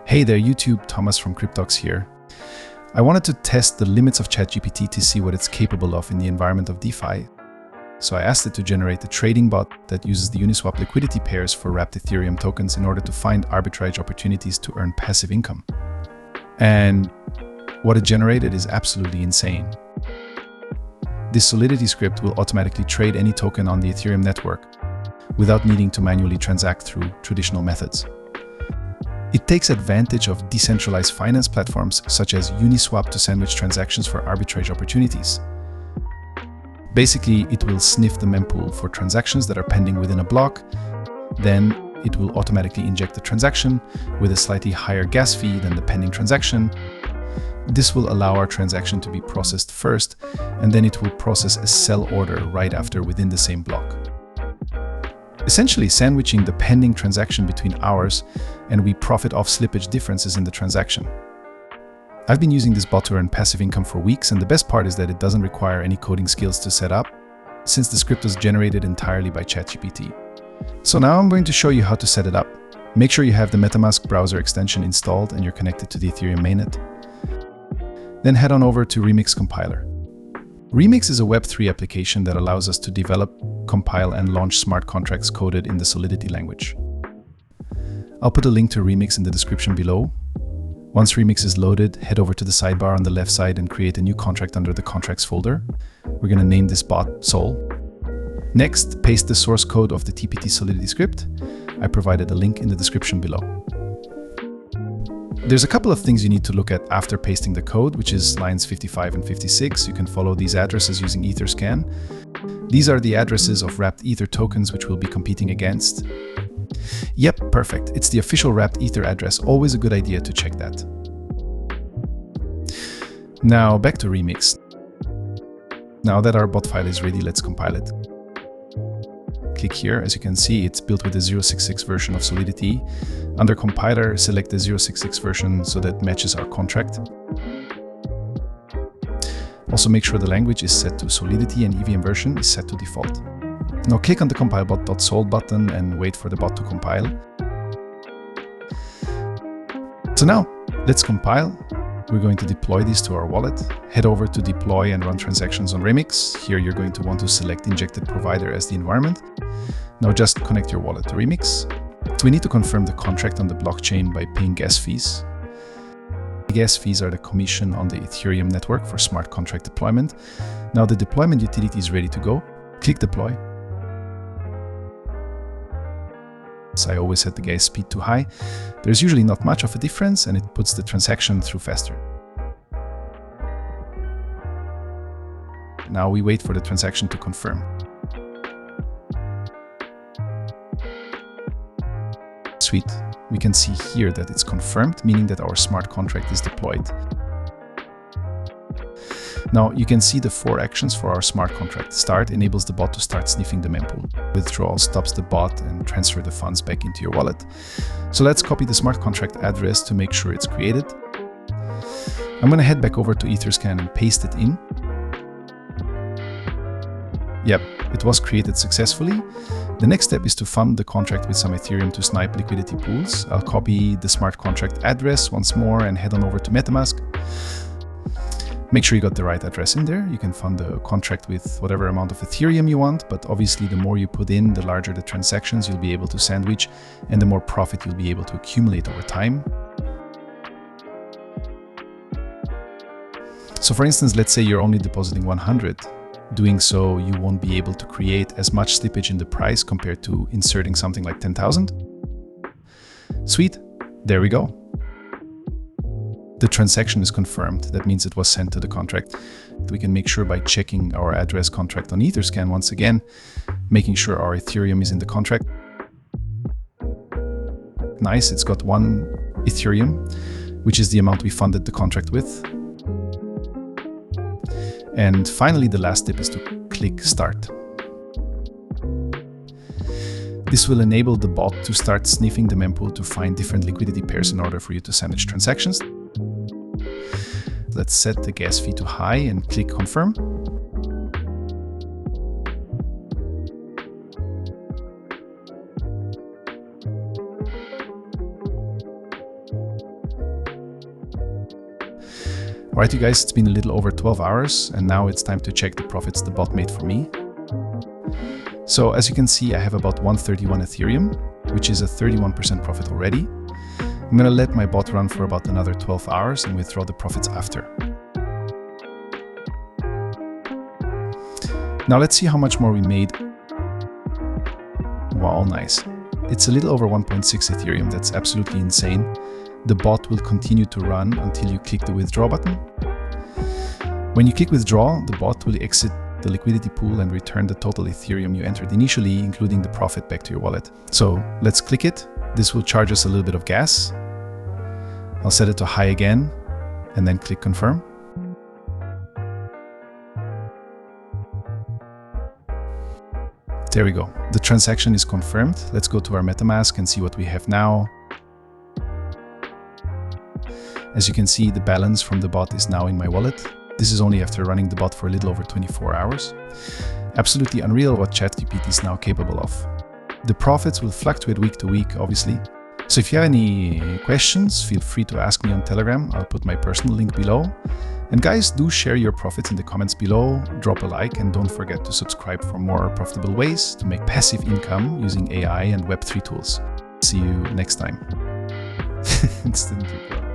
Hey there YouTube, Thomas from Cryptox here. I wanted to test the limits of ChatGPT to see what it's capable of in the environment of DeFi. So I asked it to generate a trading bot that uses the Uniswap Liquidity Pairs for Wrapped Ethereum tokens in order to find arbitrage opportunities to earn passive income. And what it generated is absolutely insane. This Solidity script will automatically trade any token on the Ethereum network without needing to manually transact through traditional methods. It takes advantage of decentralized finance platforms such as Uniswap to sandwich transactions for arbitrage opportunities. Basically, it will sniff the mempool for transactions that are pending within a block. Then it will automatically inject the transaction with a slightly higher gas fee than the pending transaction. This will allow our transaction to be processed first, and then it will process a sell order right after within the same block, essentially sandwiching the pending transaction between ours, and we profit off slippage differences in the transaction. I've been using this bot to earn passive income for weeks, and the best part is that it doesn't require any coding skills to set up, since the script was generated entirely by ChatGPT. So now I'm going to show you how to set it up. Make sure you have the MetaMask browser extension installed and you're connected to the Ethereum mainnet. Then head on over to Remix Compiler. Remix is a Web3 application that allows us to develop, compile, and launch smart contracts coded in the Solidity language. I'll put a link to Remix in the description below. Once Remix is loaded, head over to the sidebar on the left side and create a new contract under the Contracts folder. We're going to name this bot.sol. Next, paste the source code of the TPT Solidity script. I provided a link in the description below. There's a couple of things you need to look at after pasting the code, which is lines 55 and 56. You can follow these addresses using Etherscan. These are the addresses of Wrapped Ether tokens which we'll be competing against. Yep, perfect. It's the official Wrapped Ether address. Always a good idea to check that. Now back to Remix. Now that our bot file is ready, let's compile it. Click here. As you can see, it's built with the 0.66 version of Solidity. Under compiler, select the 0.66 version so that matches our contract. Also make sure the language is set to Solidity and EVM version is set to default. Now click on the compile bot.sol button and wait for the bot to compile. So now, let's compile. We're going to deploy this to our wallet. Head over to deploy and run transactions on Remix. Here you're going to want to select Injected Provider as the environment. Now just connect your wallet to Remix. So we need to confirm the contract on the blockchain by paying gas fees. The gas fees are the commission on the Ethereum network for smart contract deployment. Now the deployment utility is ready to go. Click deploy. So I always set the gas speed too high. There's usually not much of a difference and it puts the transaction through faster. Now we wait for the transaction to confirm. Sweet. We can see here that it's confirmed, meaning that our smart contract is deployed. Now you can see the 4 actions for our smart contract. Start enables the bot to start sniffing the mempool. Withdrawal stops the bot and transfer the funds back into your wallet. So let's copy the smart contract address to make sure it's created. I'm going to head back over to Etherscan and paste it in. Yep, it was created successfully. The next step is to fund the contract with some Ethereum to snipe liquidity pools. I'll copy the smart contract address once more and head on over to MetaMask. Make sure you got the right address in there. You can fund the contract with whatever amount of Ethereum you want, but obviously the more you put in, the larger the transactions you'll be able to sandwich and the more profit you'll be able to accumulate over time. So for instance, let's say you're only depositing 100. Doing so, you won't be able to create as much slippage in the price compared to inserting something like 10,000. Sweet, there we go. The transaction is confirmed. That means it was sent to the contract. We can make sure by checking our address contract on Etherscan once again, making sure our Ethereum is in the contract. Nice, it's got 1 Ethereum, which is the amount we funded the contract with. And finally, the last step is to click Start. This will enable the bot to start sniffing the mempool to find different liquidity pairs in order for you to sandwich transactions. Let's set the gas fee to high and click Confirm. Alright you guys, it's been a little over 12 hours and now it's time to check the profits the bot made for me. So as you can see, I have about 131 Ethereum, which is a 31% profit already. I'm gonna let my bot run for about another 12 hours and withdraw the profits after. Now let's see how much more we made. Wow, nice. It's a little over 1.6 Ethereum, that's absolutely insane. The bot will continue to run until you click the withdraw button. When you click withdraw, the bot will exit the liquidity pool and return the total Ethereum you entered initially, including the profit, back to your wallet. So let's click it. This will charge us a little bit of gas. I'll set it to high again and then click confirm. There we go. The transaction is confirmed. Let's go to our MetaMask and see what we have now. As you can see, the balance from the bot is now in my wallet. This is only after running the bot for a little over 24 hours. Absolutely unreal what ChatGPT is now capable of. The profits will fluctuate week to week, obviously. So if you have any questions, feel free to ask me on Telegram. I'll put my personal link below. And guys, do share your profits in the comments below, drop a like, and don't forget to subscribe for more profitable ways to make passive income using AI and Web3 tools. See you next time. Instant record.